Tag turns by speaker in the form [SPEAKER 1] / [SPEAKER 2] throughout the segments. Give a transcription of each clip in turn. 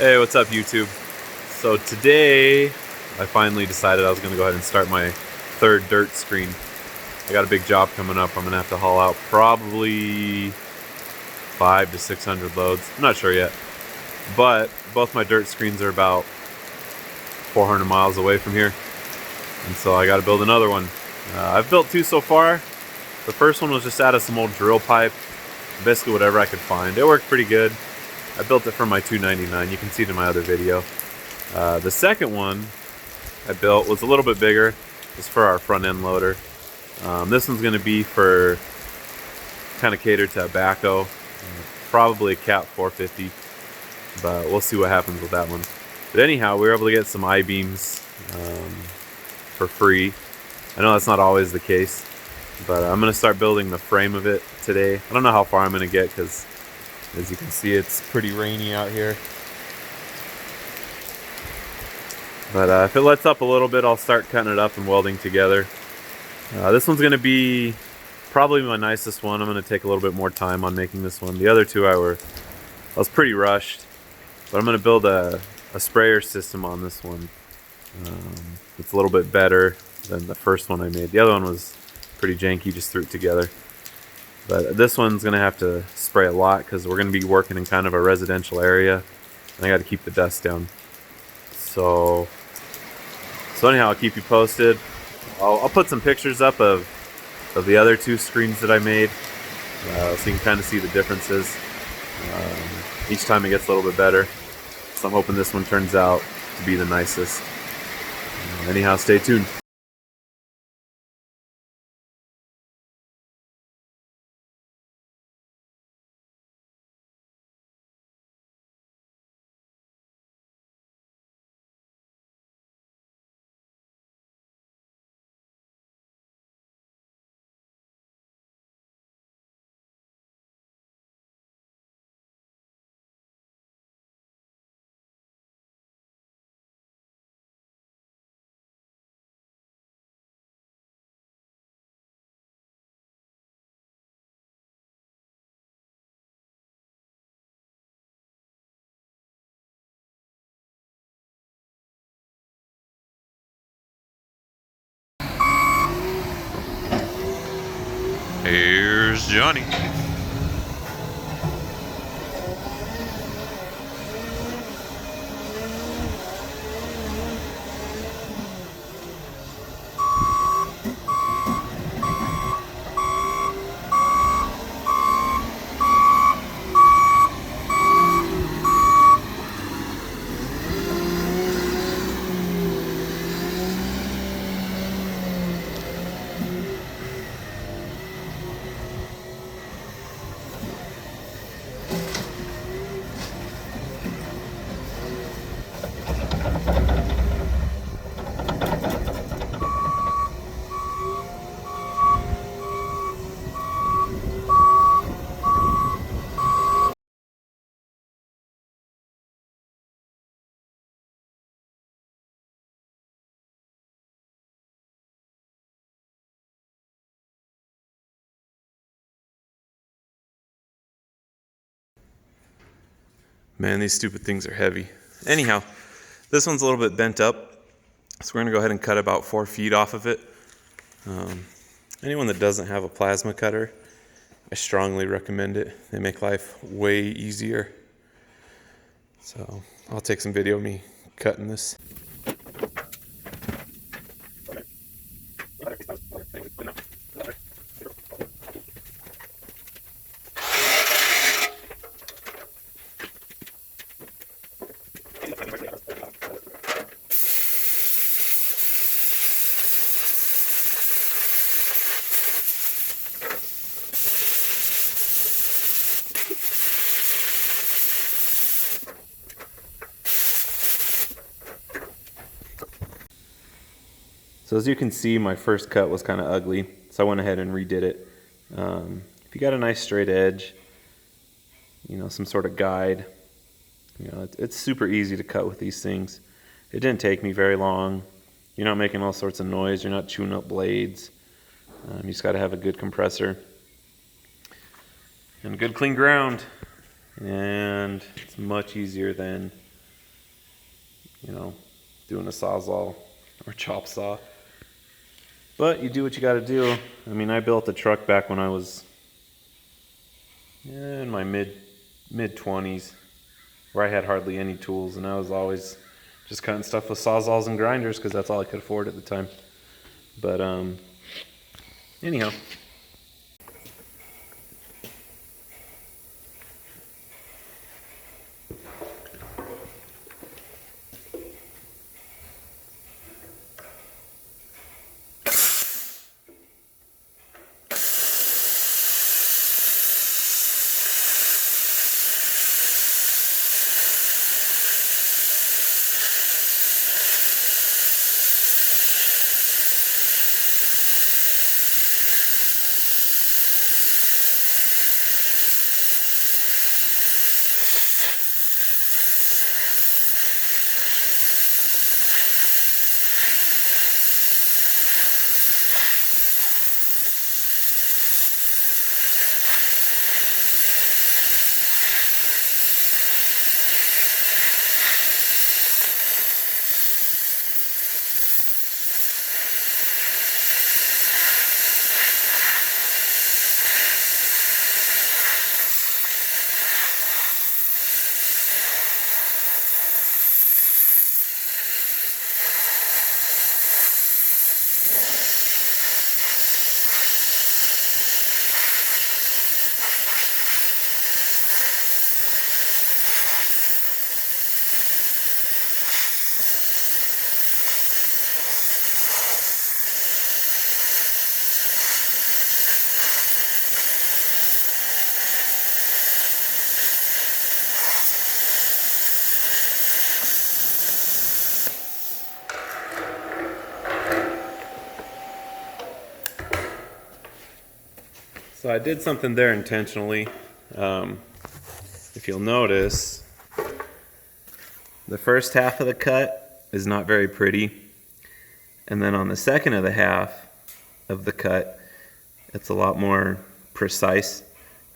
[SPEAKER 1] Hey, what's up YouTube? So today I finally decided I was going to go ahead and start my third dirt screen. I got a big job coming up. I'm going to have to haul out probably 500 to 600 loads. I'm not sure yet. But both my dirt screens are about 400 miles away from here. And so I got to build another one. I've built two so far. The first one was just out of some old drill pipe. Basically whatever I could find. It worked pretty good. I built it for my 299. You can see it in my other video. The second one I built was a little bit bigger. It's for our front end loader. This one's going to be for kind of catered to a backhoe. Probably a CAT450, but we'll see what happens with that one. But anyhow, we were able to get some I-beams for free. I know that's not always the case, but I'm going to start building the frame of it today. I don't know how far I'm going to get because, as you can see, it's pretty rainy out here. But if it lets up a little bit, I'll start cutting it up and welding together. This one's going to be probably my nicest one. I'm going to take a little bit more time on making this one. The other two I was pretty rushed. But I'm going to build a sprayer system on this one. It's a little bit better than the first one I made. The other one was pretty janky, just threw it together. But this one's going to have to spray a lot because we're going to be working in kind of a residential area. And I got to keep the dust down. So anyhow, I'll keep you posted. I'll put some pictures up of the other two screens that I made. So you can kind of see the differences. Each time it gets a little bit better. So I'm hoping this one turns out to be the nicest. Anyhow, stay tuned. Here's Johnny. Man, these stupid things are heavy. Anyhow, this one's a little bit bent up, so we're gonna go ahead and cut about 4 feet off of it. Anyone that doesn't have a plasma cutter, I strongly recommend it. They make life way easier. So I'll take some video of me cutting this. So as you can see, my first cut was kind of ugly, so I went ahead and redid it. If you got a nice straight edge, you know, some sort of guide, you know, it's super easy to cut with these things. It didn't take me very long. You're not making all sorts of noise. You're not chewing up blades. You just got to have a good compressor and good clean ground, and it's much easier than you know, doing a Sawzall or chop saw. But you do what you got to do. I mean, I built a truck back when I was in my mid 20s, where I had hardly any tools, and I was always just cutting stuff with Sawzalls and grinders because that's all I could afford at the time. But anyhow. So I did something there intentionally. If you'll notice, the first half of the cut is not very pretty. And then on the second of the half of the cut, it's a lot more precise.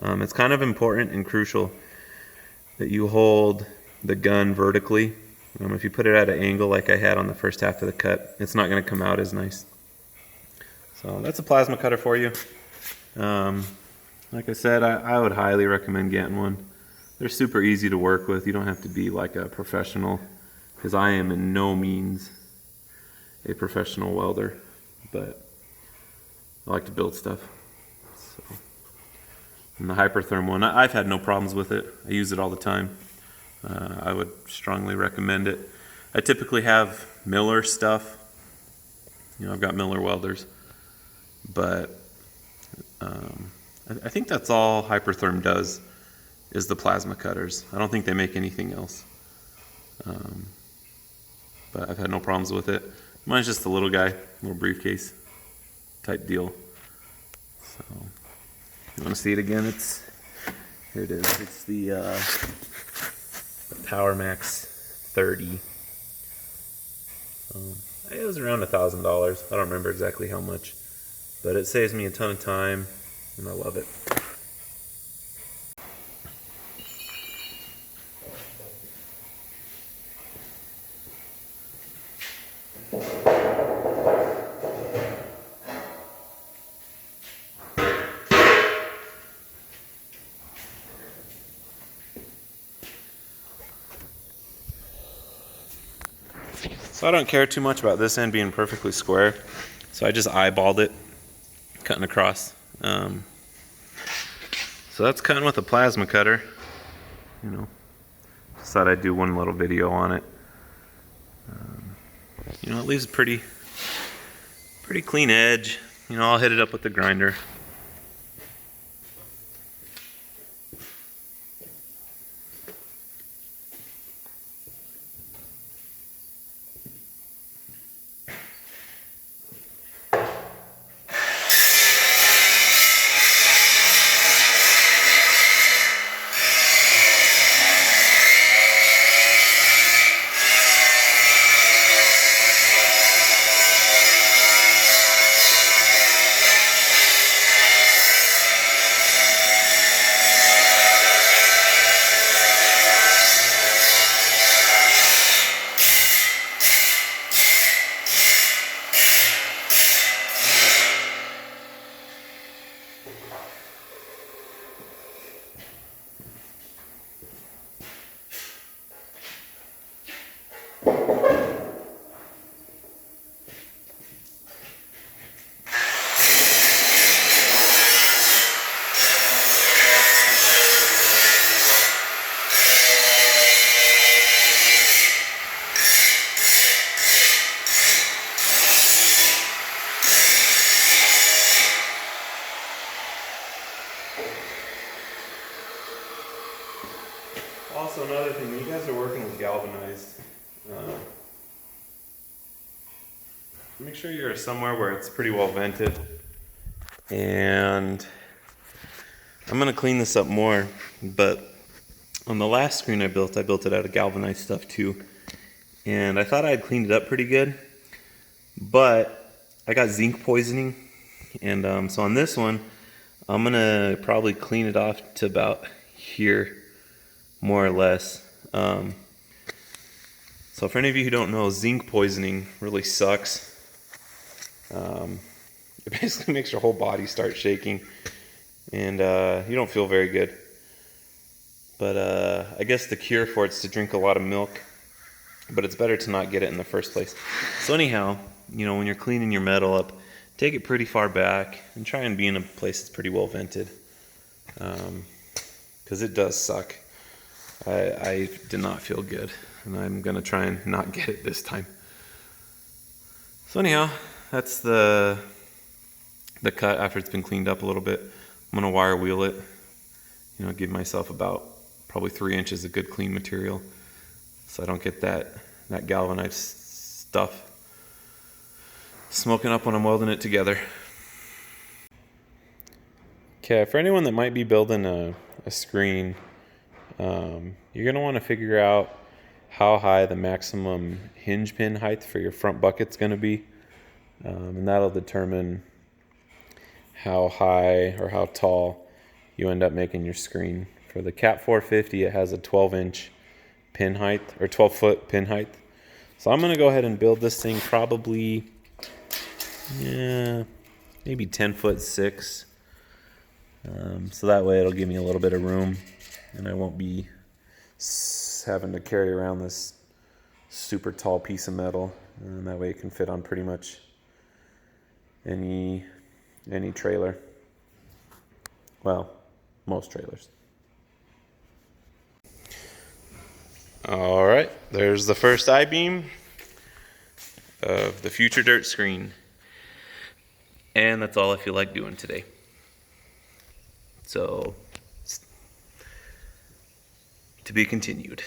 [SPEAKER 1] It's kind of important and crucial that you hold the gun vertically. If you put it at an angle like I had on the first half of the cut, it's not going to come out as nice. So that's a plasma cutter for you. Like I said, I would highly recommend getting one. They're super easy to work with. You don't have to be like a professional, because I am in no means a professional welder, but I like to build stuff. So, and the Hypertherm one, I've had no problems with it. I use it all the time. I would strongly recommend it. I typically have Miller stuff. I've got Miller welders, but I think that's all Hypertherm does, is the plasma cutters. I don't think they make anything else. But I've had no problems with it. Mine's just a little guy, little briefcase type deal. So, you want to see it again? Here it is. It's the Power Max 30. It was around $1,000. I don't remember exactly how much, but it saves me a ton of time, and I love it. So I don't care too much about this end being perfectly square, so I just eyeballed it, cutting across. So that's cutting with a plasma cutter. Just thought I'd do one little video on it. It leaves a pretty clean edge. I'll hit it up with the grinder. guys are working with galvanized, make sure you're somewhere where it's pretty well vented. And I'm gonna clean this up more, but on the last screen I built it out of galvanized stuff too. And I thought I had cleaned it up pretty good, but I got zinc poisoning. And so on this one, I'm gonna probably clean it off to about here, more or less. So for any of you who don't know, zinc poisoning really sucks. It basically makes your whole body start shaking, and you don't feel very good. But I guess the cure for it is to drink a lot of milk, but it's better to not get it in the first place. So anyhow, you know, when you're cleaning your metal up, take it pretty far back and try and be in a place that's pretty well vented, because it does suck. I did not feel good, and I'm gonna try and not get it this time. So anyhow, that's the cut after it's been cleaned up a little bit. I'm gonna wire wheel it, you know, give myself about probably 3 inches of good clean material, so I don't get that galvanized stuff smoking up when I'm welding it together. Okay, for anyone that might be building a screen, you're gonna want to figure out how high the maximum hinge pin height for your front bucket's gonna be, and that'll determine how high or how tall you end up making your screen. For the CAT450, it has a 12-inch pin height, or 12-foot pin height. So I'm gonna go ahead and build this thing probably, maybe 10'6". So that way it'll give me a little bit of room, and I won't be having to carry around this super tall piece of metal. And that way it can fit on pretty much any trailer. Well, most trailers. All right, there's the first I-beam of the future dirt screen. And that's all I feel like doing today. So, to be continued.